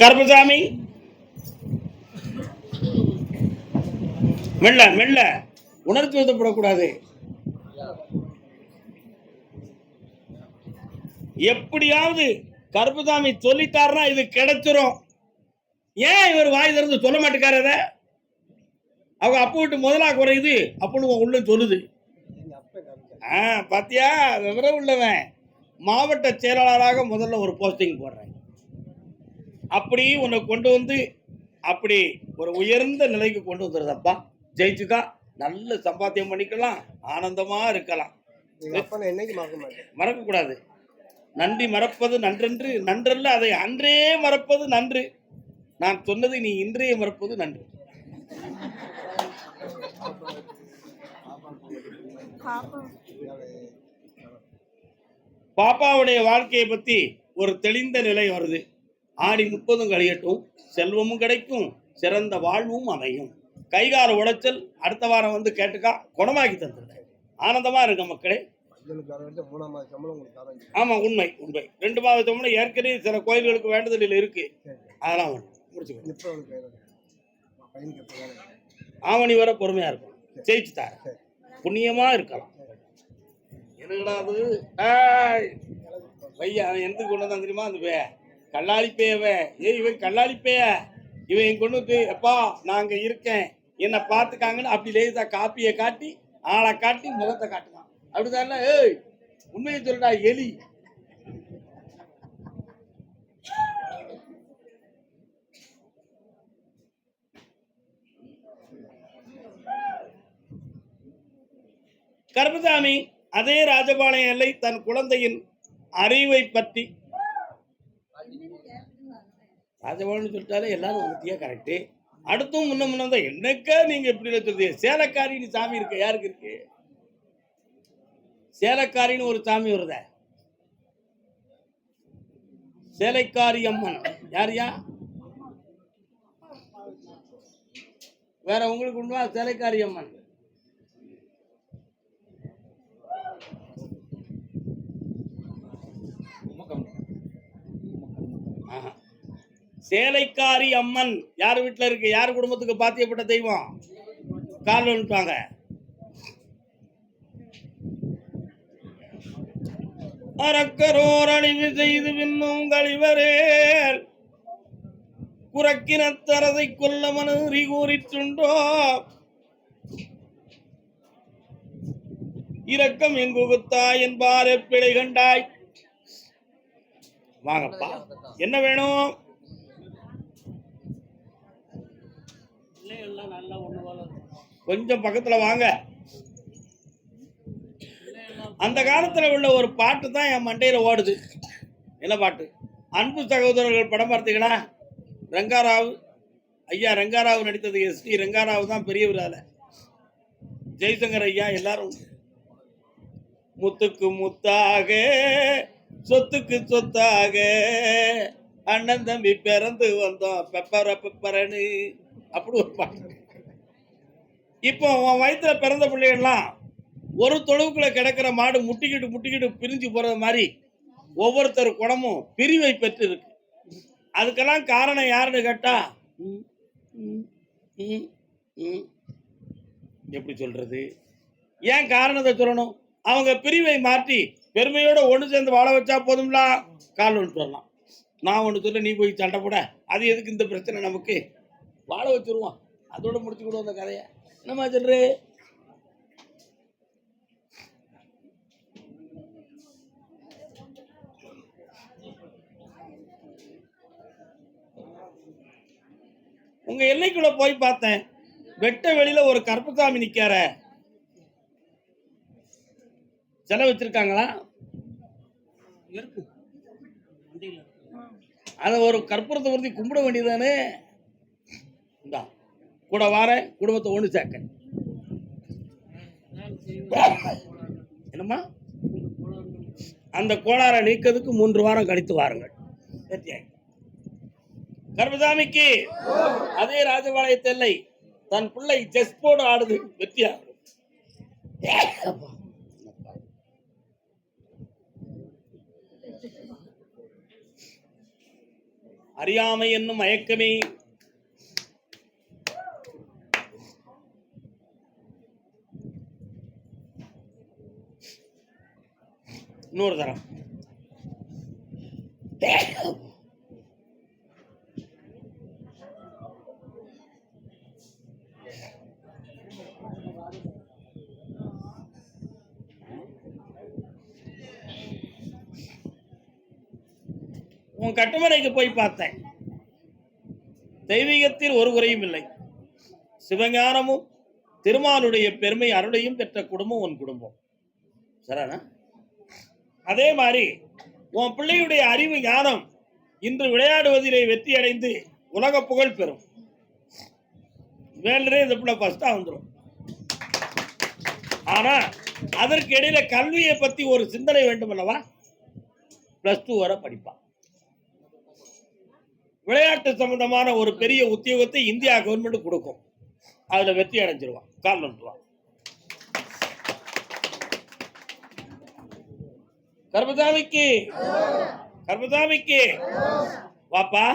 கருப்பசாமி மெல்ல மெல்ல, உணர்ச்சி வசப்படக்கூடாது. எப்படியாவது கருப்பசாமி சொல்லிட்டாருன்னா இது கிடைச்சிரும். ஏன் இவர் வாய் திறந்து சொல்ல மாட்டேக்காரத? அவங்க அப்ப விட்டு முதலா குறையுது அப்படின்னு உள்ள சொல்லுது. பாத்தியா, விவரம் உள்ளவன். மாவட்ட செயலாளராக முதல்ல ஒரு போஸ்டிங் போடுறேன். அப்படி உன்னை கொண்டு வந்து அப்படி ஒரு உயர்ந்த நிலைக்கு கொண்டு வந்துருதப்பா. ஜெயிச்சுக்கா, நல்ல சம்பாத்தியம் பண்ணிக்கலாம், ஆனந்தமா இருக்கலாம். மறக்க கூடாது. நன்றி மறப்பது நன்றென்று, நன்றல்ல அதை அன்றே மறப்பது நன்று. நான் சொன்னதை நீ இன்றைய மறப்பது நன்று. பாப்பாவுடைய வாழ்க்கையை பத்தி ஒரு தெளிந்த நிலை வருது. ஆடி 30 கழியட்டும், செல்வமும் கிடைக்கும், சிறந்த வாழ்வும் அமையும். கைகால உடைச்சல் அடுத்த வாரம் வந்து கேட்டுக்கா, குணமாக்கி தந்துருக்கேன். ஆனந்தமா இருக்க மக்களே. ஆமா, உண்மை உண்மை. 2 மாத சம்பளம் ஏற்கனவே சில கோயில்களுக்கு வேண்டுதலில் இருக்கு. அதெல்லாம் முடிச்சு ஆவணி வர பொறுமையா இருக்கும். ஜெயிச்சு தார, புண்ணியமா இருக்கலாம். என்னடாது பையா எந்த கொண்டு வந்தான் தெரியுமா? அந்த பே கல்லாளி பேயவன். இவன் கல்லாளி பேய, இவன் கொண்டு வந்து எப்பா நான் அங்க இருக்கேன் என்னை பார்த்துக்காங்கன்னு அப்படி லேசா காப்பியை காட்டி ஆளை காட்டி முகத்தை காட்டுதான். அப்படிதான். ஏய், உண்மையை சொல்றா எலி. கருப்பசாமி அதே ராஜபாளையம் எல்லை தன் குழந்தையின் அறிவை பற்றி ராஜபாளையம் சொல்லிட்டாலே எல்லாரும் வந்துட்டியா கரெக்டு. அடுத்தும் முன்ன தான் என்னக்கா நீங்க எப்படி சொல்றது? சேலக்காரின்னு சாமி இருக்கு. யாருக்கு இருக்கு? சேலக்காரின்னு ஒரு சாமி வருத, சேலைக்காரி அம்மன். யாரியா? வேற உங்களுக்கு உண்டா சேலைக்காரி அம்மன்? சேலைக்காரி அம்மன் யார் வீட்டுல இருக்கு? யார் குடும்பத்துக்கு பாத்தியப்பட்ட தெய்வம்? கால் வந்துட்டாங்க. அரக்கரோர் அழிவு செய்து பின்னும் கழிவரேல் குறக்கினத்தரதை கொல்ல மனறி கூறிட்டுண்டோ இரக்கம் எங்குகுத்தா என்பார் எப்பிழை கண்டாய். வாங்கப்பா, என்ன வேணும்? கொஞ்சம் பக்கத்துல வாங்க. அந்த காலத்துல உள்ள ஒரு பாட்டு தான் என் மண்டையில ஓடுது. என்ன பாட்டு? அன்பு சகோதரர்கள் படம் பார்த்தீங்கன்னா, ரங்காராவ் ஐயா, ரங்காராவ் நடித்தது. எஸ்டி ரங்காராவ் தான் பெரியவர். அதுல ஜெய்சங்கர் ஐயா எல்லாரும். முத்துக்கு முத்தாக சொத்துக்கு சொத்தாக அண்ணன் தம்பி பிறந்து வந்தோம் பெப்பர பெப்பரன்னு அப்படி ஒரு பாட்டு. இப்போ உன் வயிற்றுல பிறந்த பிள்ளைகள்லாம் ஒரு தொழுவுக்குள்ள கிடக்கிற மாடு முட்டிக்கிட்டு பிரிஞ்சு போறது மாதிரி ஒவ்வொருத்தர் குணமும் பிரிவை பெற்று இருக்கு. அதுக்கெல்லாம் காரணம் யாருன்னு கேட்டா, எப்படி சொல்றது? ஏன் காரணத்தை சொல்லணும்? அவங்க பிரிவை மாற்றி பெருமையோட ஒன்று சேர்ந்து வாழ வச்சா போதும்ல. கால் ஒன்று வரலாம். நான் ஒன்று சொல்ல, நீ போய் சண்டை போட, அது எதுக்கு இந்த பிரச்சனை? நமக்கு வாழ வச்சிருவோம், அதோட முடிச்சு கூட அந்த கதையை. என்னமா சொல்ற? உங்க எல்லைக்குள்ள போய் பார்த்தேன். வெட்ட வெளியில ஒரு கருப்பசாமி நிக்கார. செலவு வச்சிருக்காங்களா? அத ஒரு கற்பூரத்தை ஊர்த்தி கும்பிட வேண்டியதானே. கூட வார குடும்பத்தை ஒண்ணு சேர்க்க. என்னம்மா? அந்த கோளாறை நீக்கிறதுக்கு 3 வாரம் கழித்து வாருங்கள். கருப்பசாமிக்கு அதே ராஜபாளையத்து எல்லை தன் பிள்ளை செஸ் போர்டு ஆடுது. வெற்றியா? அறியாமை என்னும் மயக்கமே. இன்னொரு தரம். உன் கட்டுமனைக்கு போய் பார்த்தேன். தெய்வீகத்தில் ஒரு குறையும் இல்லை. சிவஞானமும் திருமாலுடைய பெருமை அருளையும் பெற்ற குடும்பம் உன் குடும்பம். சரிண்ணா? அதே மாதிரி உன் பிள்ளையுடைய அறிவு ஞானம் இன்று விளையாடுவதிலே வெற்றி அடைந்து உலக புகழ் பெறும். வேண்டே இந்த பிள்ளை ஃபர்ஸ்டா வந்துடும். ஆனா அதற்கு இடையில கல்வியை பத்தி ஒரு சிந்தனை வேண்டும் அல்லவா? +2 வரை படிப்பான். விளையாட்டு சம்பந்தமான ஒரு பெரிய உத்தியோகத்தை இந்தியா கவர்மெண்ட் கொடுக்கும். அதுல வெற்றி அடைஞ்சிருவான். கால் வந்துருவான். கர்மசாமிக்கு கர்மசாமிக்கு வாப்பா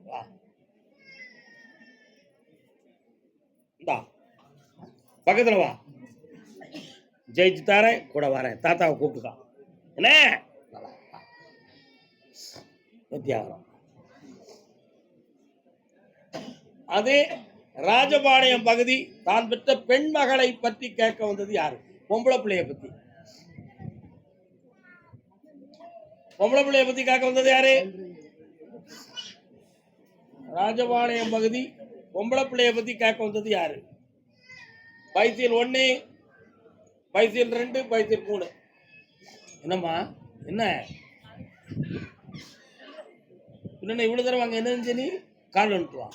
வா. இந்தா பக்கத்துல வா. ஜெயிச்சு தாரேன், கூட வரேன். தாத்தாவை கூப்பிட்டுக்கான். என்ன வித்தியாசம்? அது ராஜபாளையம் பகுதி தான் பெற்ற பெண் மகளை பற்றி கேட்க வந்தது யாரு? பொம்பளை பிள்ளைய பத்தி. பொம்பளை பிள்ளைய பத்தி கேட்க வந்தது யாரு? ராஜபாளையம் பகுதி பொம்பளை பிள்ளைய பத்தி கேட்க வந்தது யாரு? பைசில் 1, பைசில் 2, பைசில் 3. என்னம்மா என்ன இன்னும் இவ்வளவு தடவை அங்க என்ன நீ கால் வந்துட்டு வா.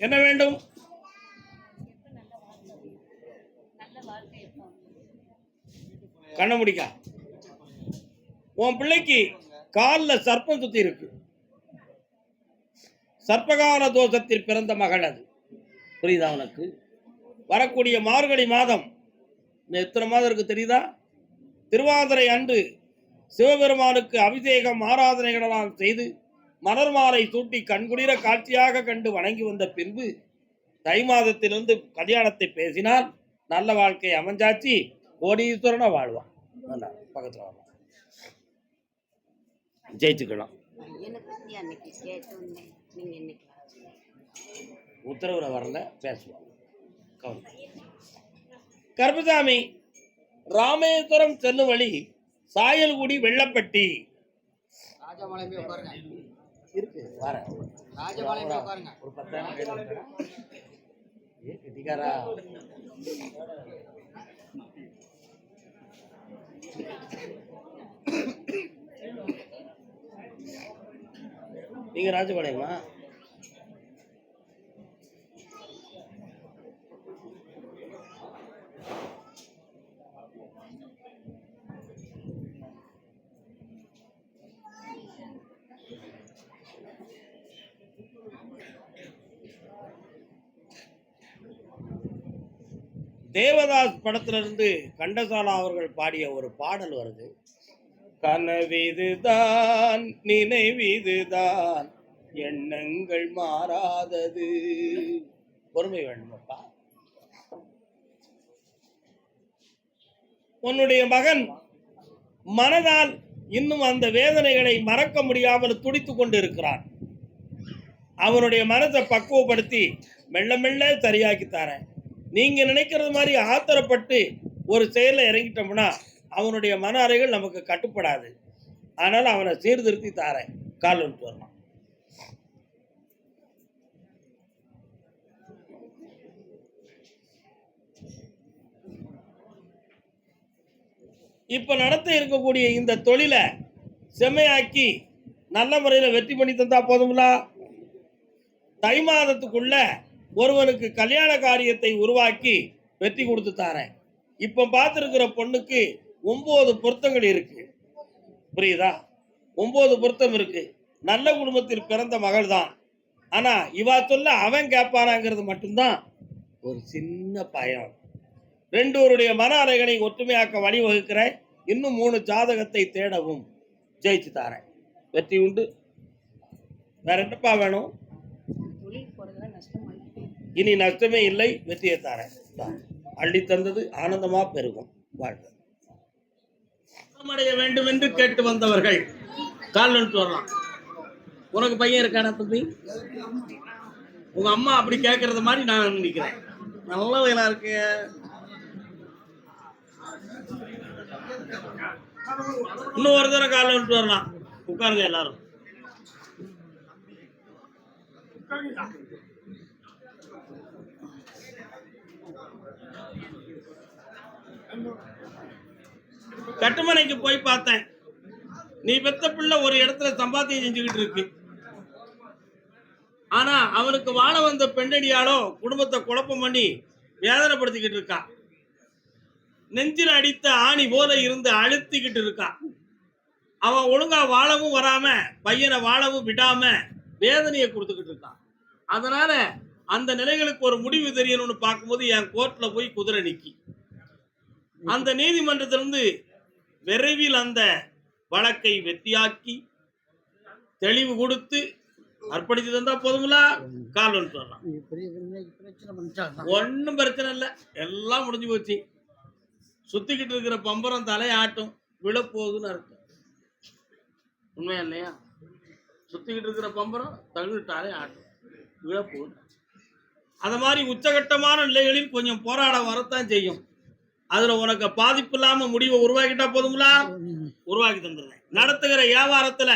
என்ன வேண்டும்? கண்ண முடிக்கா. உன் பிள்ளைக்கு காலில் சர்ப்பம் சுத்தி இருக்கு. சர்ப்பகால தோஷத்தில் பிறந்த மகள் அது. புரியுதா உனக்கு? வரக்கூடிய மார்கழி மாதம் எத்தனை மாதம் இருக்கு தெரியுதா? திருவாதிரை அன்று சிவபெருமானுக்கு அபிஷேகம் ஆராதனைகளால் செய்து மலர் மாலை சூட்டி கண்குளிர காட்சியாக கண்டு வணங்கி வந்த பின்பு தை மாதத்திலிருந்து கல்யாணத்தை பேசினால் நல்ல வாழ்க்கை அமைஞ்சாச்சு. கோடீஸ்வரனா வாழ்வான். நல்லா பக்கத்துல வாழ்வான். ஜெயிச்சுக்கலாம். உத்தரவுல வரல, பேசுவான். கருப்பசாமி ராமேஸ்வரம் செல்லும் வழி சாயல்குடி வெள்ளப்பட்டி இருக்கு. வர ஒரு 10,000 கட்டிக்காரா? நீங்க ராஜபாளையமா? தேவதாஸ் படத்திலிருந்து கண்டசாலா அவர்கள் பாடிய ஒரு பாடல் வருது. கனவிதுதான் நினைவிதுதான் எண்ணங்கள் மாறாதது. பொறுமை வேண்டுமப்பா. உன்னுடைய மகன் மனதால் இன்னும் அந்த வேதனைகளை மறக்க முடியாமல் துடித்துக் கொண்டு இருக்கிறான். அவனுடைய மனதை பக்குவப்படுத்தி மெல்ல மெல்ல சரியாக்கி தரேன். நீங்க நினைக்கிறது மாதிரி ஆத்திரப்பட்டு ஒரு செயல இறங்கிட்டோம்னா அவனுடைய மன அறைகள் நமக்கு கட்டுப்படாது. அதனால அவனை சீர்திருத்தி தாரேன். கால் வந்துட்டு வரலாம். இப்ப நடத்த இருக்கக்கூடிய இந்த தொழிலை செம்மையாக்கி நல்ல முறையில் வெற்றி பண்ணி தந்தா போதுங்களா? தை மாதத்துக்குள்ள ஒருவனுக்கு கல்யாண காரியத்தை உருவாக்கி வெற்றி கொடுத்து தாரேன். இப்ப பார்த்திருக்கிற பொண்ணுக்கு 9 பொருத்தங்கள் இருக்கு. புரியுதா? 9 பொருத்தம் இருக்கு. நல்ல குடும்பத்தில் பிறந்த மகள் தான். ஆனா இவா சொல்ல அவன் கேட்பானாங்கிறது மட்டும்தான் ஒரு சின்ன பயம். 2 மன அலைகளை ஒற்றுமையாக்க வழிவகுக்கிறேன். இன்னும் 3 ஜாதகத்தை தேடவும். ஜெயிச்சு தாரேன். வெற்றி உண்டு. வேற என்னப்பா வேணும்? இனி நஷ்டமே இல்லை. வெற்றியை தாரேன். அள்ளி தந்தது ஆனந்தமா பெருகும். வாழ்க. அடைய வேண்டும் என்று கேட்டு வந்தவர்கள் கால் வரலாம். உனக்கு பையன் இருக்கானா தம்பி? உங்க அம்மா அப்படி கேட்கறது மாதிரி நான் நினைக்கிறேன். நல்ல வயலா இருக்கு. இன்னும் ஒரு தடவை கால் வரலாம். உட்காருங்க எல்லாரும். கட்டுமனைக்கு போய் பார்த்தேன். நீ பெத்த பிள்ளை ஒரு இடத்துல சம்பாத்தியம் செஞ்சுக்கிட்டு இருக்கு. ஆனா அவனுக்கு வாழ வந்த பெண்ணடியாலோ குடும்பத்தை குழப்பம் பண்ணி வேதனைப்படுத்திக்கிட்டு இருக்கா. நெஞ்சில் அடித்த ஆணி போல இருந்து அழுத்திக்கிட்டு இருக்கா. அவன் ஒழுங்கா வாழவும் வராம பையனை வாழவும் விடாம வேதனையை கொடுத்துக்கிட்டு இருக்கான். அதனால அந்த நிலைகளுக்கு ஒரு முடிவு தெரியணும்னு பார்க்கும்போது என் கோர்ட்ல போய் குதிரை நிக்கி. அந்த நீதிமன்றத்திலிருந்து விரைவில் அந்த வழக்கை வெற்றியாக்கி தெளிவு கொடுத்து அர்ப்பணித்து தந்தா போதுங்கள. கால் சொல்லலாம். ஒன்னும் பிரச்சனை இல்லை. எல்லாம் முடிஞ்சு போச்சு. சுத்திக்கிட்டு இருக்கிற பம்பரம் தலையாட்டும் விழப்போகுதுன்னு அர்த்தம். உண்மையா இல்லையா? சுத்திக்கிட்டு இருக்கிற பம்பரம் தகுட்டாலே ஆட்டும் விழப்போகுது. அத மாதிரி உச்சகட்டமான நிலைகளில் கொஞ்சம் போராடம் வரத்தான் செய்யும். அதுல உனக்கு பாதிப்பு இல்லாம முடிவை உருவாக்கிட்டா போதுங்களா. உருவாக்கி தந்துடுறேன். நடத்துகிற வியாபாரத்துல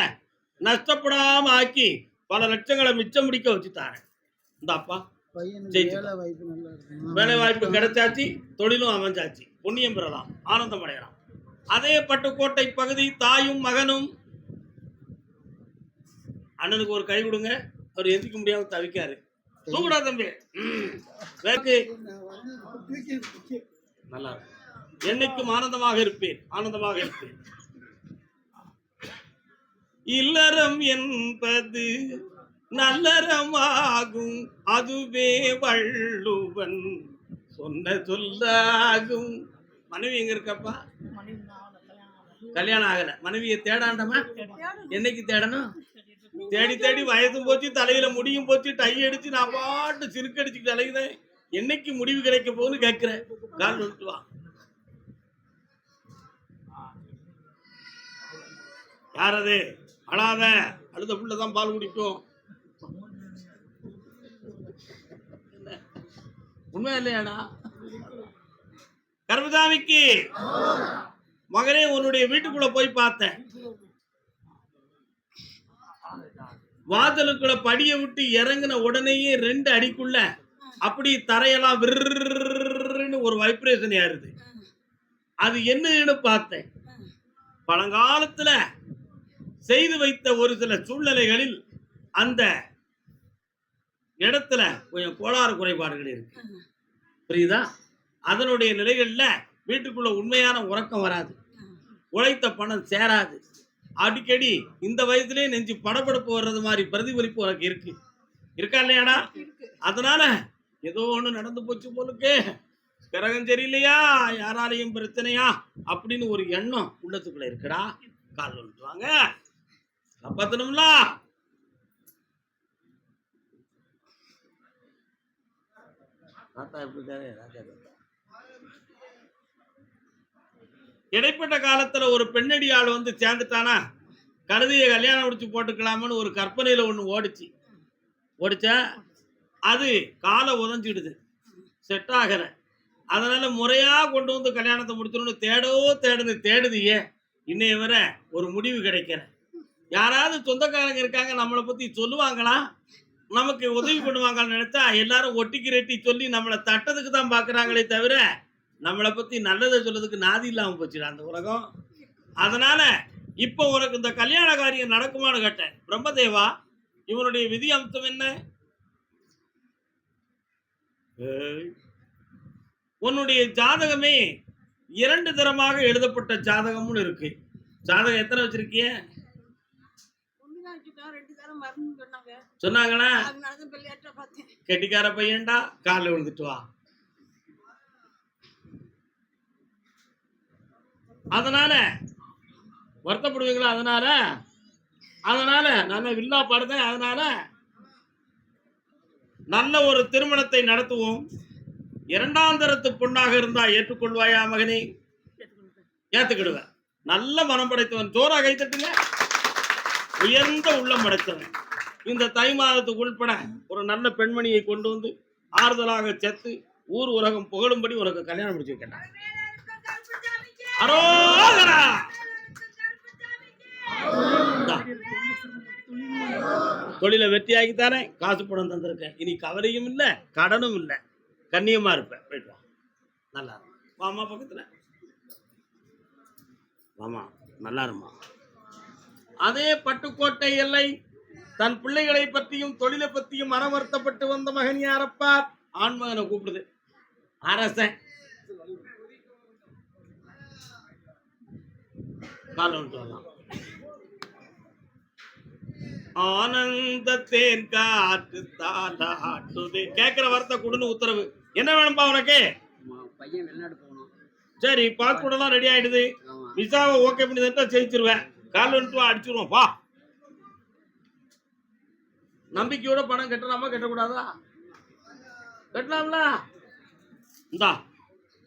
நஷ்டப்படாம ஆக்கி பல லட்சங்களை மிச்சம் முடிக்க வச்சுட்டாரு. இந்தாப்பா வேலை வாய்ப்பு கிடைச்சாச்சு. தொழிலும் அமைஞ்சாச்சு. புண்ணியம் பெறலாம். ஆனந்தம் அடையலாம். அதே பட்டுக்கோட்டை பகுதி தாயும் மகனும். அண்ணனுக்கு ஒரு கை கொடுங்க. அவர் எந்திக்க முடியாம தவிக்காரு. தூக்குடா தம்பி. நல்லா என்னைக்கும் ஆனந்தமாக இருப்பேன். ஆனந்தமாக இருப்பேன். இல்லறம் என்பது நல்லறமாகும். அதுவே வள்ளுவன் சொன்ன சொல்லாகும். மனைவி எங்க இருக்கப்பா? கல்யாணம் ஆகல. மனைவியை தேடாண்டமா? என்னைக்கு தேடணும்? தேடி தேடி வயதும் போச்சு, தலையில முடியும் போச்சு, டை அடிச்சு நான் பாட்டு சிறுக்கடிச்சுக்கிட்டு அலையுதேன். என்னைக்கு முடிவு கிடைக்க போகுதுன்னு கேட்கிறேன். கால் வந்துட்டு வா. யாரது? அழாத. அழுத புள்ளதான் பால் குடிக்கும். உண்மை இல்லையாடா? கர்மசாமிக்கு மகனே உன்னுடைய வீட்டுக்குள்ள போய் பார்த்தேன். வாசலுக்குள்ள படிய விட்டு இறங்கின உடனேயே 2 அடிக்குள்ள அப்படி தரையெல்லாம் விருன்னு ஒரு வைப்ரேஷன் ஏறுது. அது என்னன்னு பார்த்தேன். பழங்காலத்துல செய்து வைத்த ஒரு சில சூழ்நிலைகளில் அந்த இடத்துல கொஞ்சம் கோளாறு குறைபாடுகள் இருக்கு. புரியுதா? அதனுடைய நிலைகள்ல வீட்டுக்குள்ள உண்மையான உறக்கம் வராது. உழைத்த பணம் சேராது. அடிக்கடி இந்த வயசுலயே நெஞ்சு படபடப்பு வர்றது மாதிரி பிரதிபலிப்பு உனக்கு இருக்கு. இருக்கா இல்லையாடா? அதனால ஏதோ ஒண்ணு நடந்து போச்சு போலுக்கு. கிரகம் சரியில்லையா, யாராலையும் பிரச்சனையா அப்படின்னு ஒரு எண்ணம் உள்ளத்துக்குள்ள இருக்குடா. கால் வந்துட்டுவாங்க. காப்பாத்தணும்ல. இடைப்பட்ட காலத்துல ஒரு பெண்ணடி ஆள் வந்து சேர்ந்துட்டானா கழுதையை கல்யாணம் முடிச்சு போட்டுக்கலாம்னு ஒரு கற்பனையில ஒண்ணு ஓடிச்சா அது காலை உதஞ்சிடுது. செட் ஆகல. அதனால முறையா கொண்டு வந்து கல்யாணத்தை முடிச்சிடணும் தேடுதியே இன்னைய வர ஒரு முடிவு கிடைக்கிற. யாராவது சொந்தக்காரங்க இருக்காங்க நம்மளை பத்தி சொல்லுவாங்களா, நமக்கு உதவி பண்ணுவாங்கன்னு நினைச்சா எல்லாரும் ஒட்டிக்கு ரெட்டி சொல்லி நம்மளை தட்டதுக்கு தான் பாக்குறாங்களே தவிர நம்மளை பத்தி நல்லதை சொல்றதுக்கு நாதி இல்லாம போச்சுடா அந்த உலகம். அதனால இப்ப உனக்கு இந்த கல்யாண காரியம் நடக்குமான்னு கேட்டேன். பிரம்மதேவா, இவனுடைய விதி அம்சம் என்ன? உன்னுடைய ஜாதகமே 2 தரமாக எழுதப்பட்ட ஜாதகம்னு இருக்கு. ஜாதகம் எத்தனை வச்சிருக்கிய? சொன்னாங்களா? கெட்டிக்கார பையன்டா. காலில் விழுந்துட்டு வா. அதனால வருத்தப்படுவீங்களா? அதனால நான் வில்லா பாடுதேன். அதனால நல்ல ஒரு திருமணத்தை நடத்துவோம். இரண்டாம் தரத்து பொண்ணாக இருந்தா ஏற்றுக்கொள்வாயா மகனே? ஏத்துக்கிடுவேன். நல்ல மனம் படைத்தவன். ஜோரா கை தட்டுங்க. உயர்ந்த உள்ளம் படைத்தவன். இந்த தை மாதத்துக்கு உள்பட ஒரு நல்ல பெண்மணியை கொண்டு வந்து ஆறுதலாக சேர்த்து ஊர் உலகம் புகழும்படி உனக்கு கல்யாணம் முடிச்சு வைக்கிறேன். அரோகரா. தொழிலை வெற்றியாகித்தானே காசு பணம் தந்திருக்கேன். இனி கவலையும் இல்லை, கடனும் இல்லை, கண்ணியமா இருப்பேன். போயிட்டு வா. நல்லா வாமா, பக்கத்துல வாமா, நல்லா இருமா. அதே பட்டுக்கோட்டை எல்லை தன் பிள்ளைகளை பற்றியும் தொழிலை பற்றியும் மனம் வருத்தப்பட்டு வந்த மகன் யாரப்பா? ஆண்மகனை கூப்பிடுது அரசன். ஆனந்த தேன் காற்று தாளாட்டுதே. கேட்கிற வார்த்தை கொடுன்னு உத்தரவு. என்ன வேணும்பா உனக்கு? பையன் வெளிநாடு போகணும். சரி, பாஸ்போர்ட் எல்லாம் ரெடி ஆயிடுது. விசாவை ஓகே பண்ணி தான் ஜெயிச்சிருவேன். கால் வந்துட்டு அடிச்சிருவோம். பா. நம்பிக்கையோட பணம் கட்டலாமா கட்டக்கூடாதா? கட்டலாம்ல. இந்தா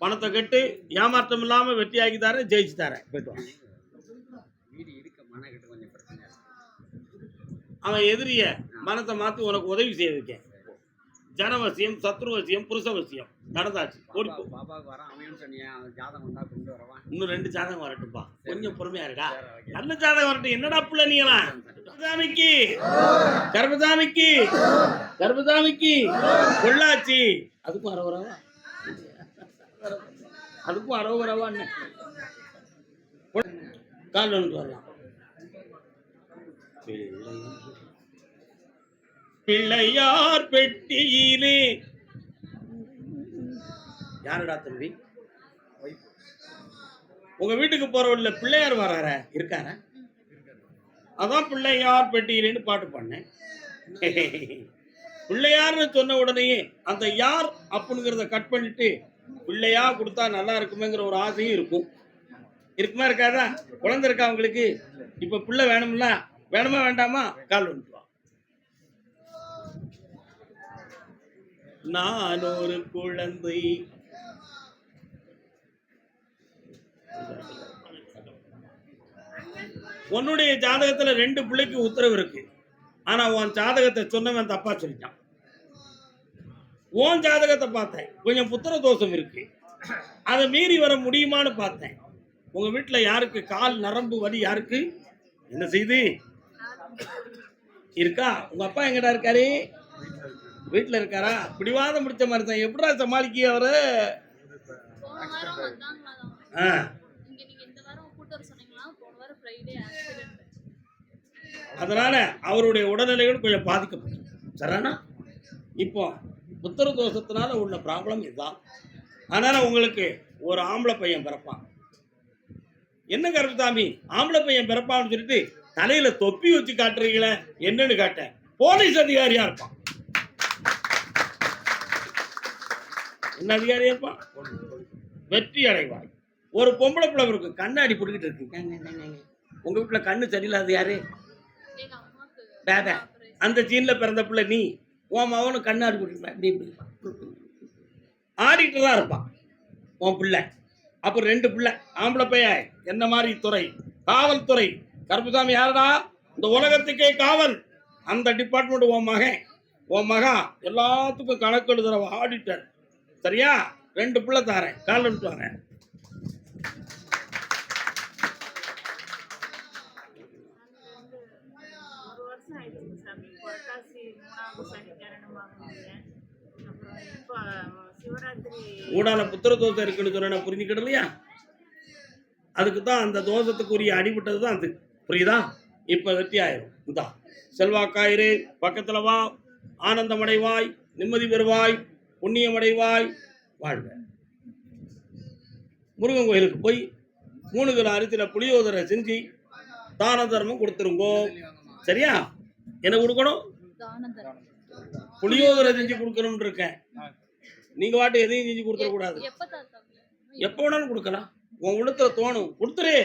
பணத்தை கட்டு. ஏமாற்றம் இல்லாம வெட்டி ஆக்கி தரேன், ஜெயிச்சு தரேன். போயிட்டு வாங்க. வீடு இருக்க மன கிட்ட கொஞ்சம் பிரச்சனை. அவன் எதிரிய மனத்தை மாத்தி உனக்கு உதவி செய்ய வைக்கேன். ஜனவசியம், சத்ருவசியம், புருஷவசியம் நடந்தாச்சு. பாபாவுக்கு வரான் அமையன்னு சொன்னியா? ஜாதகம் வந்தா கொண்டு வரவான். இன்னும் 2 ஜாதகம் வரட்டும்பா. கொஞ்சம் பொறுமையா இருக்கா. நல்ல ஜாதகம் வரட்டும். என்னடா புள்ள நீங்களாம்? கர்பசாமிக்கு கர்பசாமிக்கு கர்பசாமிக்கு பொள்ளாச்சி. அதுக்கும் அரோகரவா? அதுக்கும் அரோகரவா? கால் ஒன்று வரலாம். பிள்ளையார் பெட்டியிலே யாருடா தம்பி? உங்க வீட்டுக்கு போறவள்ள பிள்ளையார் வரார இருக்கார? அதான் பிள்ளையார் பெட்டியிலேன்னு பாட்டு பண்ணேன். பிள்ளையார்னு சொன்ன உடனேயே அந்த யார் அப்படிங்கிறத கட் பண்ணிட்டு பிள்ளையா கொடுத்தா நல்லா இருக்குமேங்கிற ஒரு ஆசையும் இருக்கும். இருக்குமா இருக்காதா? குழந்தை இருக்கா உங்களுக்கு? இப்ப பிள்ளை வேணும்ல? வேணுமா வேண்டாமா? கால் வந்துட்டு வா. நான் ஒரு குழந்தை. உன்னுடைய ஜாதகத்துல 2 பிள்ளைக்கு உத்தரவு இருக்கு. ஆனா உன் ஜாதகத்தை சொன்னவன் தப்பா சொல்லிட்டான். உன் ஜாதகத்தை பார்த்தேன், கொஞ்சம் புத்திர தோஷம் இருக்கு. அதை மீறி வர முடியுமான்னு பார்த்தேன். உங்க வீட்டுல யாருக்கு கால் நரம்பு வலி? யாருக்கு என்ன செய்து இருக்கா? உங்க அப்பா எங்கடா இருக்காரு? வீட்டுல இருக்காரா? பிடிவாதம் முடிச்ச மாதிரி தான். எப்படா சமாளிக்க அவரு? அதனால அவருடைய உடல்நிலைகள் கொஞ்சம் பாதிக்கப்படும். சரிண்ணா? இப்போ புத்திர தோஷத்தினால உள்ள ப்ராப்ளம் இதுதான். அதனால உங்களுக்கு ஒரு ஆம்பளை பையன் பிறப்பான். என்ன கருப்புசாமி ஆம்பளை பையன் பிறப்பான்னு சொல்லிட்டு தலையில தொப்பி வச்சு காட்டுறீங்களே, என்னன்னு காட்டேன். போலீஸ் அதிகாரியா இருப்பான். என்ன அதிகாரியா இருப்பான்? வெற்றி அடைவாய். ஒரு பொம்பளை பிள்ளை இருக்கு, கண்ணாடி போட்டுக்கிட்டு இருக்கு. உங்க வீட்டுல கண்ணு சரியில்லாது யாரு? அந்த சீன்ல பிறந்த பிள்ளை நீ. உன் மகனும் கண்ணாடி போட்டுருப்பான், ஆடிட்டு தான் இருப்பான் உன் பிள்ளை. அப்புறம் 2 பிள்ளை ஆம்பளை பையன். என்ன மாதிரி துறை? காவல்துறை. கருப்புசாமி யாரடா? இந்த உலகத்துக்கே காவல். அந்த டிபார்ட்மெண்ட் உன் மகன். உன் மகன் எல்லாத்துக்கும் கணக்கு எழுதுற ஆடிட்டர். சரியா? 2 பிள்ளை தாரேன். கால் எடுத்துவாங்க. ஊடால புத்திர தோஷம் இருக்குன்னு சொன்ன புரிஞ்சுக்கிடலையா? அதுக்கு தான் அந்த தோஷத்துக்குரிய அடிபட்டது தான் அது. புரியுதா? இப்ப வெற்றி ஆயிரும். இந்தா செல்வாக்காயிரு, பக்கத்துல வா, ஆனந்தமடைவாய், நிம்மதி பெறுவாய், புண்ணியமடைவாய், வாழ்க. முருகன் கோயிலுக்கு போய் 3 கிலோ அரிசியில புளியோதரை செஞ்சு தான தர்மம் கொடுத்துருங்கோ. சரியா? என்ன கொடுக்கணும்? புளியோதரை செஞ்சு கொடுக்கணும்னு இருக்கேன். நீங்க வாட்டு எதையும் செஞ்சு கொடுத்துட கூடாது. எப்ப வேணாலும் கொடுக்கலாம். உன் உள்ளத்துல தோணும், கொடுத்துரு.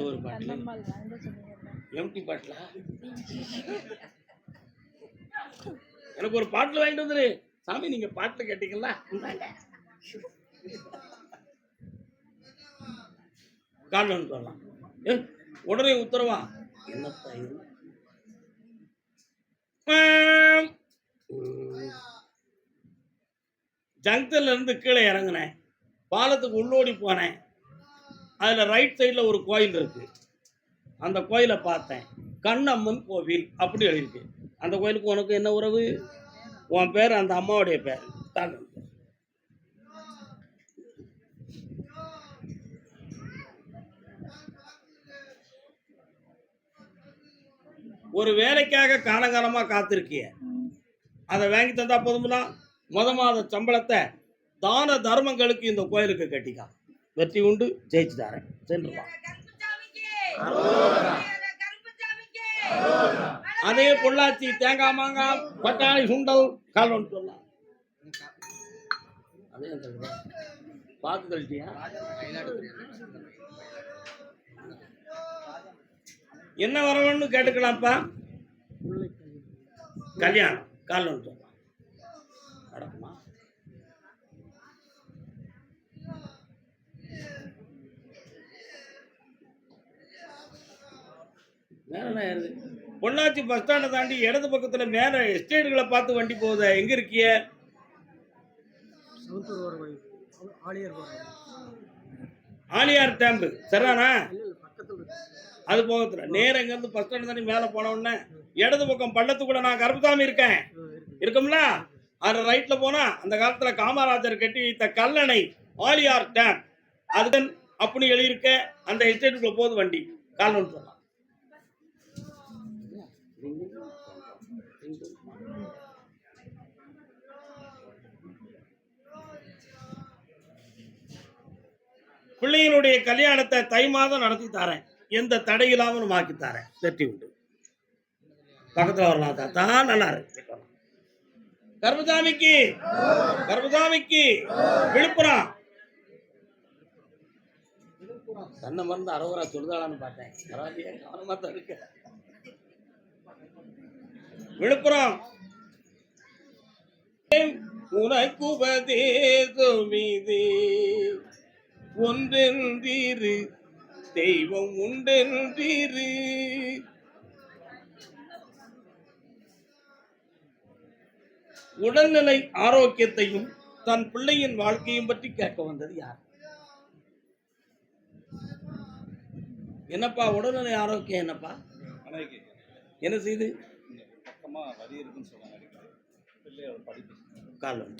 ஒரு பாட்டில் எம்டி பாட்டிலா? எனக்கு ஒரு பாட்டில் வாங்கிட்டு வந்துரு. சாமி நீங்க பாட்டு கேட்டீங்களா? காரணம் சொல்லலாம். உடனே உத்தரவா? என்னப்பா இது? ஜங்ஷன்ல இருந்து கீழே இறங்கினேன், பாலத்துக்கு உள்ளோடி போனேன். அதுல ரைட் சைட்ல ஒரு கோயில் இருக்கு. அந்த கோயிலை பார்த்தேன். கண்ணம்மன் கோவில் அப்படி எழுதிருக்கு. அந்த கோயிலுக்கு உனக்கு என்ன உறவு? உன் பேர் அந்த அம்மாவுடைய பேர் தான். ஒரு வேலைக்காக காலகாலமா காத்திருக்கிய, அதை வாங்கி தந்தா போதும்னா முத மாத சம்பளத்தை தான தர்மங்களுக்கு இந்த கோயிலுக்கு கட்டிக்கா. வெற்றி உண்டு, ஜெயிச்சு தாரேன். சென்றுவா. அதே பொள்ளாச்சி தேங்காய் மாங்காய் பட்டாணி சுண்டல் கால்வன் சொல்லலாம். அதே பார்த்து கழிச்சியா? என்ன வரணும்னு கேட்டுக்கலாம்ப்பா. கல்யாணம் கால்வன் சொல்லலாம். நடக்குமா? பொள்ளாச்சி பஸ் ஸ்டாண்டை தாண்டி இடது பக்கத்துல மேல எஸ்டேட்டுகளை பார்த்து வண்டி போகுது. எங்க இருக்கிய? ஆலியார் டேம்பு சரிதானா? அது போகத்துல நேரம் இங்க இருந்து பஸ் ஸ்டாண்ட் தாண்டி மேல போன உடனே இடது பக்கம் பள்ளத்துக்குள்ள நான் கருப்புசாமி இருக்கேன் இருக்கும்ல, அது ரைட்ல போனா அந்த காலத்துல காமராஜர் கட்டி வைத்த கல்லணை ஆலியார் டேம் அதுதான் அப்படி எழுதியிருக்க. அந்த எஸ்டேட்டுக்குள்ள போகுது வண்டி. கால்வன் சொல்லலாம். பிள்ளைகளுடைய கல்யாணத்தை தை மாதம் நடத்தி தரேன். எந்த தடை இல்லாமல் ஆக்கி தரேன். வெற்றி உண்டு. பக்கத்தில் வரலாம் தாத்தா. நல்லா இருக்கு. கருப்பசாமிக்கு கருப்பசாமிக்கு விழுப்புரம். தன்னை மறந்து அரோகரா சொல்லுதாளான்னு பார்த்தேன். கவனமா தான் இருக்கு. விழுப்புரம். உனக்கு உபதேசம் இது ஒன்றென்றீரு தெய்வம் உண்டென்றீரு. உடல்நிலை ஆரோக்கியத்தையும் தன் பிள்ளையின் வாழ்க்கையும் பற்றி கேட்க வந்தது யார்? என்னப்பா உடல்நிலை ஆரோக்கியம் என்னப்பா? என்ன செய்து காலம்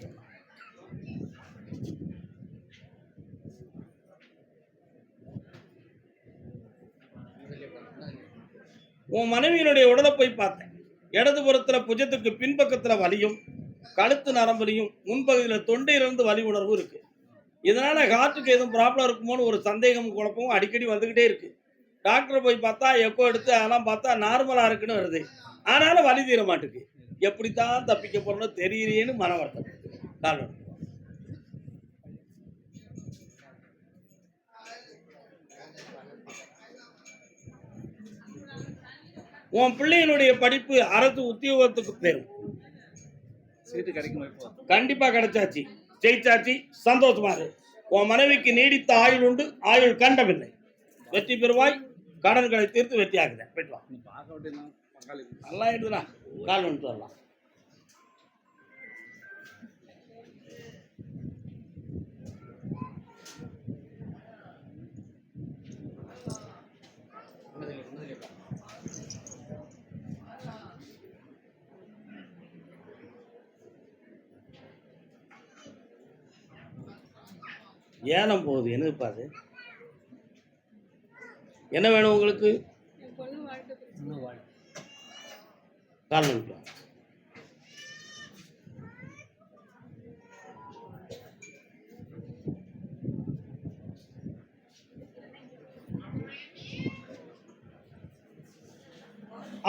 உன் மனைவியினுடைய உடலை போய் பார்த்தேன். இடதுபுறத்துல புஜத்துக்கு பின்பக்கத்துல வலியும் கழுத்து நரம்புலையும் முன்பகுதியில் தொண்டையிலிருந்து வலி உணர்வு இருக்கு. இதனால ஹார்ட்டுக்கு எதுவும் ப்ராப்ளம் இருக்குமோன்னு ஒரு சந்தேகம் குழப்பமும் அடிக்கடி வந்துகிட்டே இருக்கு. டாக்டரை போய் பார்த்தா எக்கோ எடுத்து அதெல்லாம் பார்த்தா நார்மலா இருக்குன்னு வருது. ஆனாலும் வலி தீர மாட்டுக்கு. எப்படித்தான் தப்பிக்க போறோம்னு தெரியலையேன்னு மன வருத்தம். காரணம் உன் பிள்ளைகளுடைய படிப்பு அரசு உத்தியோகத்துக்கு பேரும் சீட்டு கிடைக்கும். கண்டிப்பா கிடைச்சாச்சு, ஜெயிச்சாச்சு, சந்தோஷமா இரு. உன் மனைவிக்கு நீடித்த ஆயுள் உண்டு, ஆயுள் கண்டவில்லை. வெற்றி பெறுவாய். கடன்களை தீர்த்து வெற்றி ஆகுது. நல்லா எடுத்துடா. கால் ஒன்று வரலாம். ஏலம் போகுது. என்னதுப்பா அது? என்ன வேணும் உங்களுக்கு? காரணம்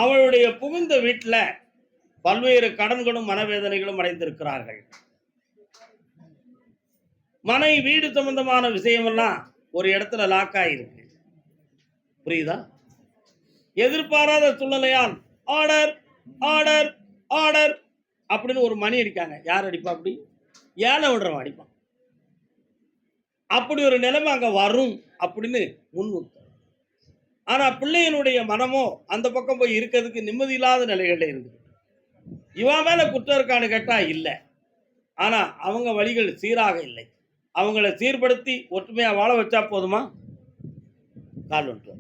அவளுடைய புகுந்த வீட்டில் பல்வேறு கடன்களும் மனவேதனைகளும் அடைந்திருக்கிறார்கள். மனை வீடு சம்பந்தமான விஷயமெல்லாம் ஒரு இடத்துல லாக் ஆயிருக்கு. புரியுதா? எதிர்பாராத சூழ்நிலையால் ஆர்டர் ஆர்டர் ஆர்டர் அப்படின்னு ஒரு மணி அடிக்காங்க. யார் அடிப்பா? அப்படி ஏழை விடுறவன் அடிப்பான். அப்படி ஒரு நிலைமை அங்க வரும் அப்படின்னு முன்னுக்கு. ஆனா பிள்ளைகளுடைய மனமோ அந்த பக்கம் போய் இருக்கிறதுக்கு நிம்மதி இல்லாத நிலைகள்ல இருக்குது. இவன் மேல குற்றம் இருக்கான்னு கேட்டா இல்லை. ஆனா அவங்க வழிகள் சீராக இல்லை. அவங்கள சீர்படுத்தி ஒற்றுமையா வாழ வச்சா போதுமா? கால் ஒன்று.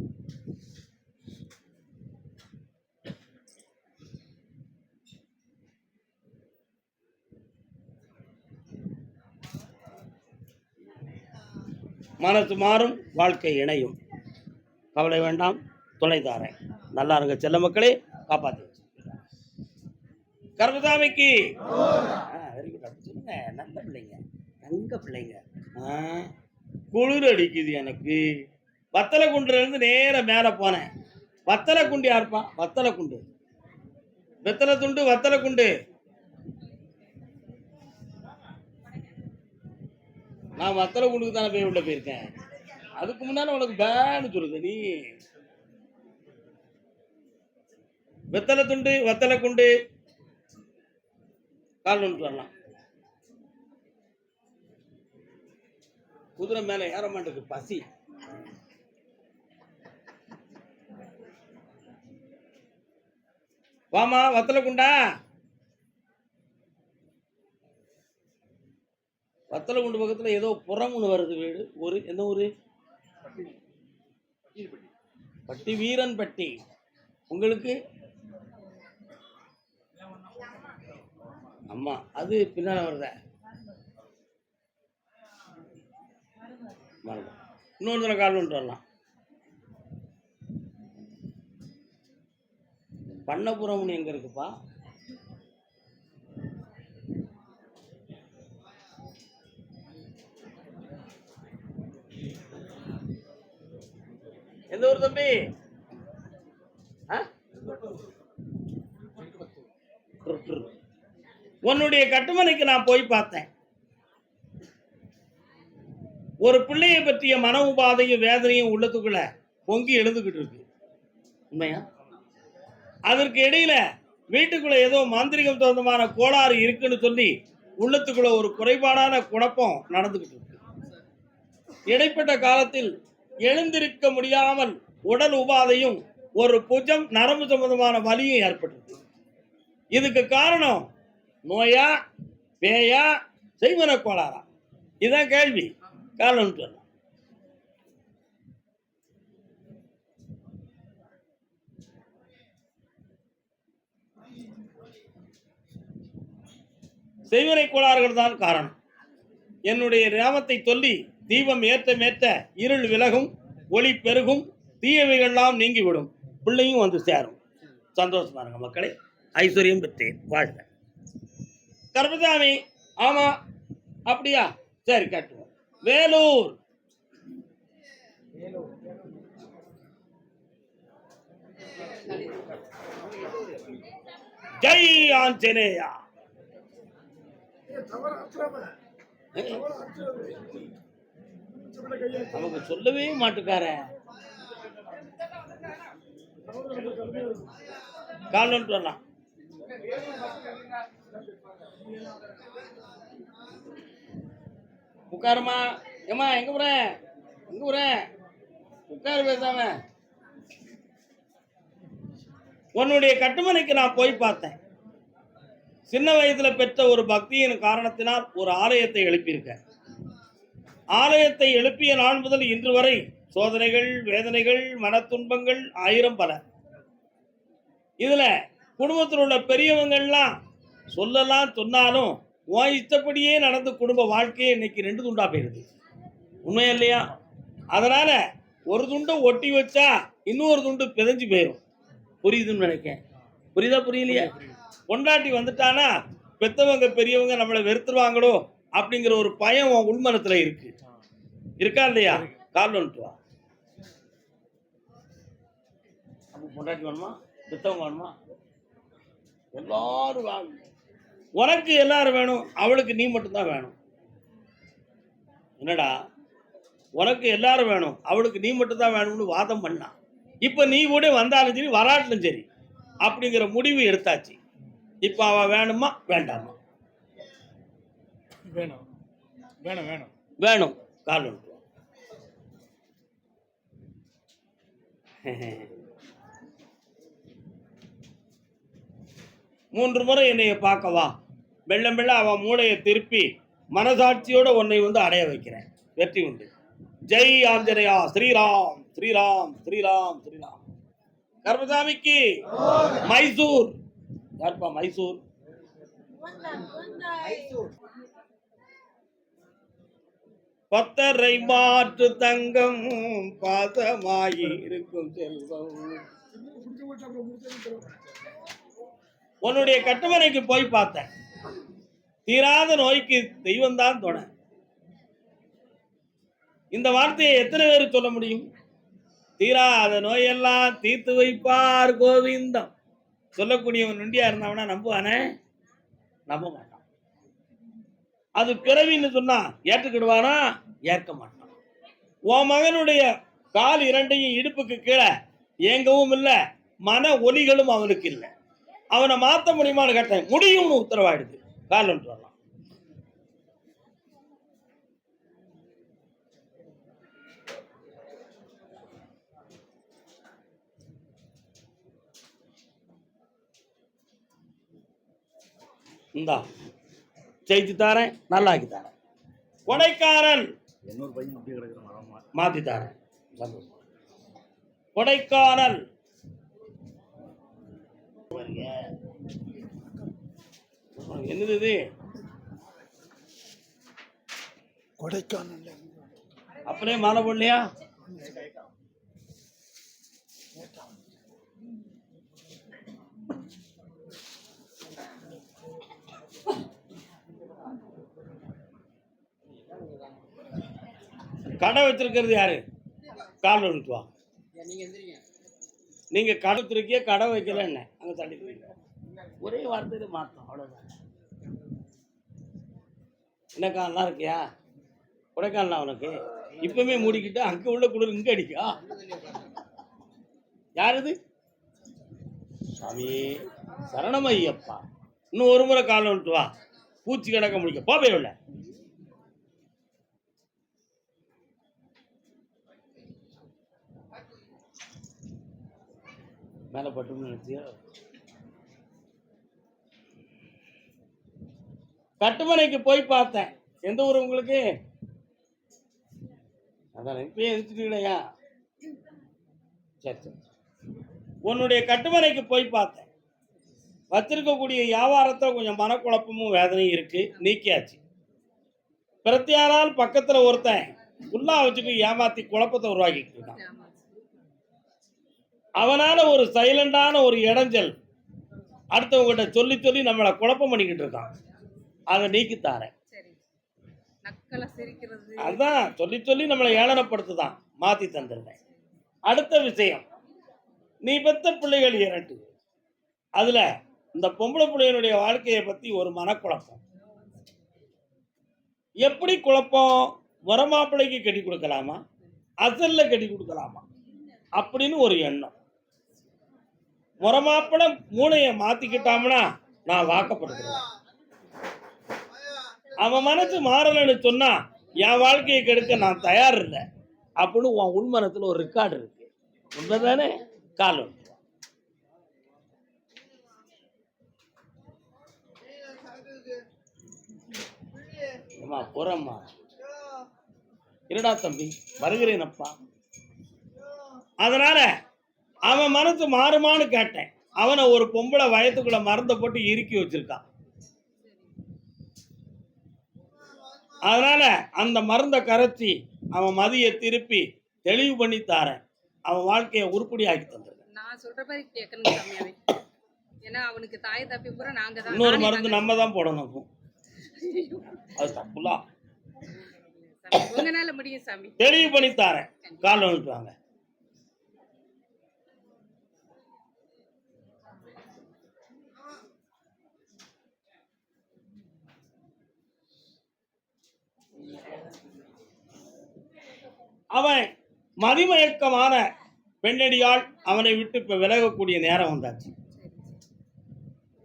மனசு மாறும், வாழ்க்கை இணையும். கவலை வேண்டாம், துணை தாரேன். நல்லா இருங்க செல்ல மக்களே, காப்பாத்து. கர்மசாமிக்கு வெரி குட். அப்படி சொல்லுங்க. நல்ல பிள்ளைங்க, தங்க பிள்ளைங்க. குளிர் அடிக்குது எனக்கு. வத்தலை குண்டுல இருந்து நேர மேல போனேன். வத்தலை குண்டு யாருப்பா? வத்தலை குண்டு, வெத்தலை துண்டு, வத்தலை குண்டு. நான் வத்தலை குண்டுக்கு தானே போய் உள்ள போயிருக்கேன். அதுக்கு முன்னால உனக்கு பேன்னு சொல்லுது. நீ வெத்தலை துண்டு, வத்தலை குண்டு, கால் ஒன்று வரலாம். குதிரை மேல ஏற மாட்டேங்குது, பசி. வாமா, வத்தலை குண்டா? வத்தலை குண்டு பக்கத்துல ஏதோ புறம்னு வருது வீடு. ஒரு எந்த ஊரு? பட்டி, வீரன் பட்டி. உங்களுக்கு? அம்மா, அது பின்னால வருத. இன்னொரு தடவை கால் ஒன்று வரலாம். பண்ணபுரம்னு எங்க இருக்குப்பா? எந்த ஊர் தம்பி? உன்னுடைய கட்டுமனைக்கு நான் போய் பார்த்தேன். ஒரு பிள்ளையை பற்றிய மன உபாதையும் வேதனையும் உள்ளத்துக்குள்ள பொங்கி எழுந்துகிட்டு இருக்கு. உண்மையா? அதற்கு இடையில வீட்டுக்குள்ள ஏதோ மாந்திரிகம் சொந்தமான கோளாறு இருக்குன்னு சொல்லி உள்ளத்துக்குள்ள ஒரு குறைபாடான குழப்பம் நடந்துகிட்டு இருக்கு. இடைப்பட்ட காலத்தில் எழுந்திருக்க முடியாமல் உடல் உபாதையும் ஒரு புஜம் நரம்பு சம்பந்தமான வலியும் ஏற்பட்டிருக்கு. இதுக்கு காரணம் நோயா, பேயா, செய்வன கோளாறா? இதுதான் கேள்வி. காரணம் சொல்லலாம். செய்வனை கோளாறுகள் தான் காரணம். என்னுடைய நாமத்தை சொல்லி தீபம் ஏற்ற மேற்ற இருள் விலகும், ஒளி பெருகும், தீயவைகள்லாம் நீங்கிவிடும், பிள்ளையும் வந்து சேரும். சந்தோஷமா இருங்க மக்களே. ஐஸ்வர்யம் பெற்றேன், வாழ்க. கர்மசாமி, ஆமா அப்படியா? சரி, காட்டுவோம். வேலூர். ஜெய் ஆஞ்சநேயா. அவங்க சொல்லவே மாட்டுக்கார. கால் ஒன்று வரலாம். உட்காருமா. ஏமா, எங்க போற? எங்க போற? உட்காரு, பேசாம. உன்னுடைய கட்டுமனைக்கு நான் போய் பார்த்தேன். சின்ன வயதுல பெற்ற ஒரு பக்தியின் காரணத்தினால் ஒரு ஆலயத்தை எழுப்பியிருக்க. ஆலயத்தை எழுப்பிய நாள் முதல் இன்று வரை சோதனைகள், வேதனைகள், மன துன்பங்கள் ஆயிரம் பல. இதுல குடும்பத்தில் உள்ள பெரியவங்கள்லாம் சொல்லலாம் சொன்னாலும் உன் இஷ்டப்படியே நடந்து குடும்ப வாழ்க்கையே இன்னைக்கு 2 துண்டா போயிருது. உண்மையா இல்லையா? அதனால ஒரு துண்டை ஒட்டி வச்சா இன்னொரு துண்டு பிதஞ்சு போயிடும். புரியுதுன்னு நினைக்கிறேன். புரியுதா? புரியலையா? பொண்டாட்டி வந்துட்டானா பெத்தவங்க பெரியவங்க நம்மளை வெறுத்துருவாங்களோ அப்படிங்கிற ஒரு பயம் உன் உள்மனத்துல இருக்கு. இருக்கா இல்லையா? கால் வந்துட்டு வா. அப்ப பொண்டாட்டி வேணுமா? பெத்தவங்க வேணுமா? எல்லாரும் வேணும். உனக்கு எல்லாரும் வேணும், அவளுக்கு நீ மட்டும்தான் வேணும். என்னடா, உனக்கு எல்லாரும் வேணும், அவளுக்கு நீ மட்டும்தான் வேணும்னு வாதம் பண்ணா. இப்ப நீ கூட வந்தாலும் சரி வராட்டிலும் சரி அப்படிங்கிற முடிவு எடுத்தாச்சு. இப்ப அவ வேணுமா வேண்டாமா? வேணும் வேணும் வேணும் வேணும். கால் ஒன்று 3 முறை என்னைய பார்க்கவா, மெல்ல மெல்ல அவன் மூளையை திருப்பி மனசாட்சியோட உன்னை வந்து அடைய வைக்கிறேன். வெற்றி உண்டு. ஜெய் ஆஞ்சநேயா. ஸ்ரீராம் ஸ்ரீராம் ஸ்ரீராம் ஸ்ரீராம். கர்மசாமிக்கு மைசூர். யாருப்பா மைசூர்? பத்தரை மாற்று தங்கம் பாசமாயி இருக்கும் செல்வம். உன்னுடைய கட்டுமனைக்கு போய் பார்த்தேன். தீராத நோய்க்கு தெய்வம் தான் துணை. இந்த வார்த்தையை எத்தனை பேர் சொல்ல முடியும்? தீராத நோயெல்லாம் தீர்த்து வைப்பார் கோவிந்தம். சொல்லக்கூடியவன் நொண்டியா இருந்தாவனா நம்புவானே? நம்ப மாட்டான். அது பிறவின்னு சொன்னா ஏற்றுக்கிடுவானா? ஏற்க மாட்டான். உன் மகனுடைய கால் இரண்டையும் இடுப்புக்கு கீழே ஏங்கவும் இல்லை, மன ஒலிகளும் அவனுக்கு இல்லை. அவனை மாற்ற முடியுமான்னு கேட்டேன். முடியும்னு உத்தரவாயிடுது. கால் ஒன்று வரலாம். இந்தா ஜெயிச்சு தாரேன், நல்லாக்கி தாரேன். கொடைக்கானல் மாத்தி தாரேன். கொடைக்கானல் என்னது இது? கொடைக்கானல் அப்படியே மாலை போடலையா? கடை வச்சிருக்கிறது யாரு? கால் ஒழுத்துவா. நீங்க கடை வச்சிருக்கிய, கடை வைக்கல என்ன அங்க தள்ளி ஒரே வார்த்தையில மாத்தம். அவ்வளவுதான். என்னக்கா நல்லா இருக்கியா? கொடைக்கானல் உனக்கு இப்பவுமே மூடிக்கிட்டு அங்க உள்ள குளிர் இங்க அடிக்கா? யாருது? சாமி சரணமையப்பா. இன்னும் ஒரு முறை கால் ஒழுத்து வா. பூச்சி கிடக்க முடிக்க போவே உள்ள. மேல பட்டு நினைச்சியா? கட்டுமனைக்கு போய் பார்த்தேன். எந்த ஊர் உங்களுக்கு? அதான் இப்பயே எடுத்துட்டீங்களா? சரி சரி. உன்னுடைய கட்டுமனைக்கு போய் பார்த்தேன். வச்சிருக்கக்கூடிய வியாபாரத்தை கொஞ்சம் மனக்குழப்பமும் வேதனையும் இருக்கு. நீக்கியாச்சு. பிரத்தியாரால் பக்கத்துல ஒருத்தன் உள்ளா வச்சுட்டு ஏமாத்தி குழப்பத்தை உருவாக்கிட்டு இருக்கான். அவனால ஒரு சைலண்டான ஒரு இடைஞ்சல் அடுத்தவங்கிட்ட சொல்லி சொல்லி நம்மளை குழப்பம் பண்ணிக்கிட்டு இருக்கான். அதை நீக்கித்தாரேன். அதான் சொல்லி சொல்லி நம்மளை ஏளனப்படுத்துதான். மாத்தி தந்துடுறேன். அடுத்த விஷயம், நீ பெத்த பிள்ளைகள் 2. அதுல இந்த பொம்பளை பிள்ளைகளுடைய வாழ்க்கையை பத்தி ஒரு மனக்குழப்பம். எப்படி குழப்பம்? வரமாப்பிள்ளைக்கு கட்டி கொடுக்கலாமா, அசல்ல கட்டி கொடுக்கலாமா அப்படின்னு ஒரு எண்ணம். முறமாப்பிள மூளையை மாத்திக்கிட்டாம்னா நான் வாக்கப்படுகிறேன். அவன் மனசு மாறலன்னு சொன்னா என் வாழ்க்கையை கெடுக்க நான் தயார் இல்லை அப்படின்னு உன் உள்மனத்துல ஒரு ரெக்கார்டு இருக்கு. உண்மைதானே? காலம் புறம்மா இருடா தம்பி, வருகிறேன் அப்பா. அதனால அவன் மனசு மாறுமான்னு கேட்டேன். அவனை ஒரு பொம்பளை வயத்துக்குள்ள மருந்தை போட்டு இறுக்கி வச்சிருக்கான். அதனால அந்த மருந்தை கரைச்சி அவன் மதியை திருப்பி தெளிவு பண்ணி தாரேன். அவன் வாழ்க்கையை உருப்படி ஆக்கி தந்துருக்கேன். நான் சொல்ற மாதிரி கேட்கணும் சாமியாவே. ஏன்னா அவனுக்கு தாய் தப்பி பூரா நாங்க தான். இன்னொரு மருந்து நம்ம தான் போடணும். அது தப்புலாம். உங்களால முடியும் சாமி. தெளிவு பண்ணி தாரேன். கால் வந்துட்டு வாங்க. அவன் மதிமயக்கமான பெண்ணடியால் அவனை விட்டு இப்ப விலகக்கூடிய நேரம் வந்தாச்சு.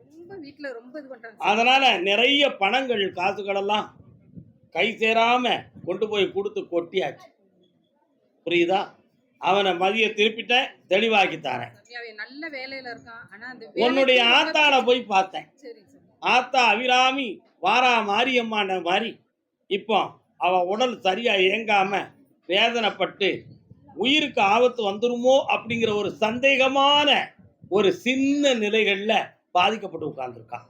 ரொம்ப வீட்டுல ரொம்ப இது பண்றாங்க. அதனால நிறைய பணங்கள் காசுகளெல்லாம் கை சேராம கொண்டு போய் கொடுத்து கொட்டியாச்சு. புரியுதா? அவனை மதிய திருப்பிட்டேன், தெளிவாக்கி தரேன். சாமி அவன் நல்ல வேலையில இருக்கான். ஆனா அந்த உன்னுடைய வேலைக்கு ஆத்தாட போய் பார்த்தேன். சரி சாமி. ஆத்தா அபிராமி வாரா மாரியம்மான மாதிரி இப்போ அவ உடல் சரியா இயங்காம வேதனைப்பட்டு உயிருக்கு ஆபத்து வந்துருமோ அப்படிங்கிற ஒரு சந்தேகமான ஒரு சின்ன நிலைகள்ல பாதிக்கப்பட்டு உட்கார்ந்துருக்கான்.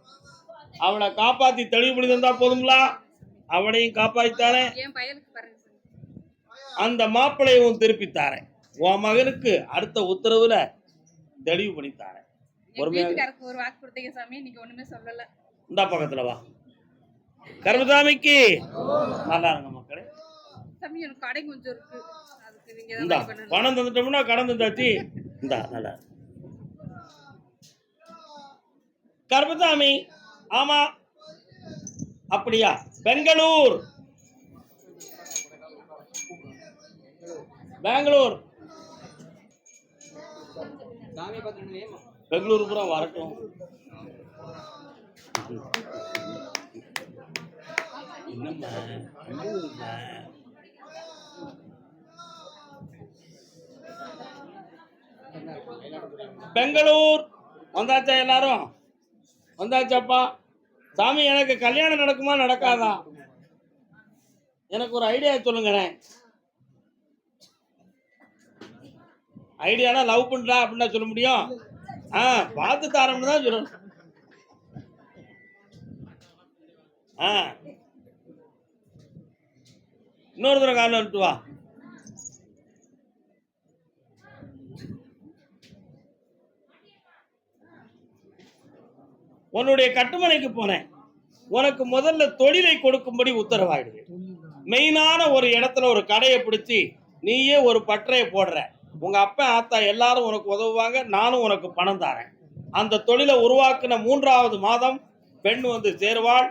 அவளை காப்பாத்தி தெளிவுபடி தந்தா போதுங்களா? அவனையும் காப்பாத்தித்தானே, என் பையனுக்கு பாருங்க சாமி. அந்த மாப்பிள்ளையும் திருப்பித்தாரேன். உன் மகனுக்கு அடுத்த உத்தரவுல தெளிவு பண்ணித்தாரேன். என் பொறுமையாக வீட்டுக்காருக்கு ஒரு வாக்கு கொடுத்தீங்க சாமி, நீங்க ஒண்ணுமே சொல்லல. இந்த பக்கத்துல வா. கருமசாமிக்கு நல்லா இருங்க மக்களே. சாமி எனக்கு கடை கொஞ்சம் இருக்கு, அதுக்கு நீங்க தான் இந்த வழி பண்ணணும். பணம் தந்துட்டோம்னா கடன் தந்தாச்சு. இந்த நல்லா இருக்கு. கருமசாமி, ஆமா அப்படியா? பெங்களூர் பெங்களூர் சாமி பார்த்துட்டு பெங்களூர் பூரா வரட்டும். என்னம்மா என்னம்மா? பெங்களூர் வந்தாச்சா? எல்லாரும் வந்தாச்சாப்பா? சாமி, எனக்கு கல்யாணம் நடக்குமா நடக்காதா? எனக்கு ஒரு ஐடியா சொல்லுங்களேன். ஐடியானா லவ் பண்றா அப்படின்னா சொல்ல முடியும்? பார்த்து தாரம்னு தான் சொல்லணும். இன்னொரு தடவை காலில் விட்டு வா. உன்னுடைய கட்டுமனைக்கு போனேன். உனக்கு முதல்ல தொழிலை கொடுக்கும்படி உத்தரவாயிடுது. மெயினான ஒரு இடத்துல ஒரு கடையை பிடிச்சி நீயே ஒரு பட்டறையை போடுற. உங்க அப்பா ஆத்தா எல்லாரும் உனக்கு உதவுவாங்க, நானும் உனக்கு பணம் தரேன். அந்த தொழிலை உருவாக்குன 3வது மாதம் பெண் வந்து சேருவாள்.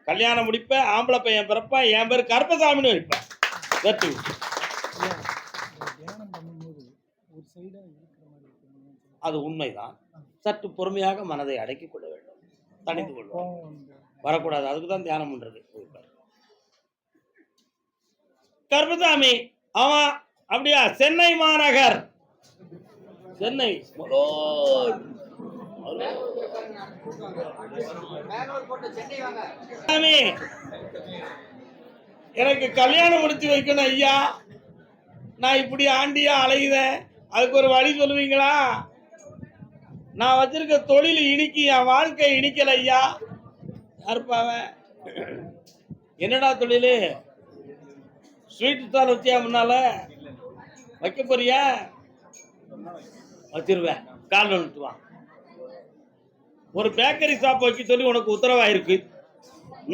கல்யாணம் முடிப்ப, ஆம்பளை பையன் பிறப்பா. என் பேர் கருப்பசாமின்னு வைப்பேன். வெற்றி. அது உண்மைதான். சற்று பொறுமையாக மனதை அடக்கிக் கொள்ள வேண்டும், தணிந்து கொள்வோம், வரக்கூடாது. அதுக்கு தான் தியானம் பண்றது. கருப்பசாமி, ஆமா அப்படியா? சென்னை மாநகர், சென்னை சாமி, எனக்கு கல்யாணம் முடிச்சு வைக்கணும் ஐயா. நான் இப்படி ஆண்டியா அலையுதேன், அதுக்கு ஒரு வழி சொல்லுவீங்களா? நான் வச்சிருக்க தொழில் இனிக்கு, என் வாழ்க்கை இனிக்கல ஐயா. யாருப்பாவ? என்னடா தொழில்? ஸ்வீட் ஸ்டால் வச்சியா? முன்னால வைக்க போறியா? வச்சிருவேன். கால் வந்துட்டுவான். ஒரு பேக்கரி ஷாப் வைக்க சொல்லி உனக்கு உத்தரவாயிருக்கு.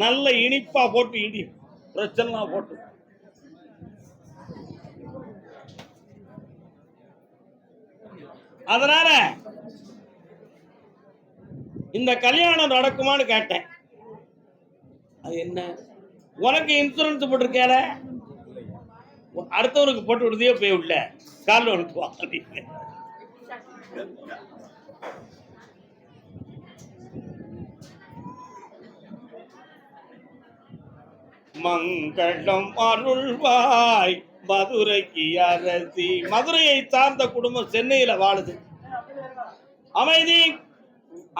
நல்ல இனிப்பா போட்டு, இடி பிரச்சனை போட்டு. அதனால இந்த கல்யாணம் நடக்குமான்னு கேட்டேன். அது என்ன, உனக்கு இன்சூரன்ஸ் போட்டிருக்கேல, அடுத்தவனுக்கு போட்டு விடுதே போய் உள்ள காலில் அனுப்புவான். மங்களம் அருள்வாய் மதுரைக்கு அரசி. மதுரையை சார்ந்த குடும்பம் சென்னையில வாழுது. அமைதி.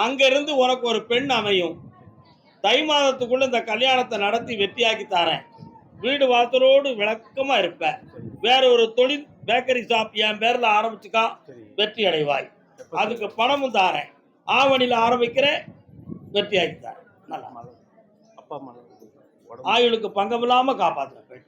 அங்கிருந்து உனக்கு ஒரு பெண் அமையும். தை மாதத்துக்குள்ள இந்த கல்யாணத்தை நடத்தி வெற்றியாக்கி தரேன். வீடு வாசலோடு விளக்கமா இருப்ப. வேற ஒரு தொழில், பேக்கரி ஷாப் என் பேர்ல ஆரம்பிச்சுக்கா, வெற்றி அடைவாய். அதுக்கு பணமும் தாரேன். ஆவணியில ஆரம்பிக்கிறேன், வெற்றியாக்கி தரேன். நல்லா அப்பா அம்மா ஆயுளுக்கு பங்கம் இல்லாம காப்பாற்றுறேன்.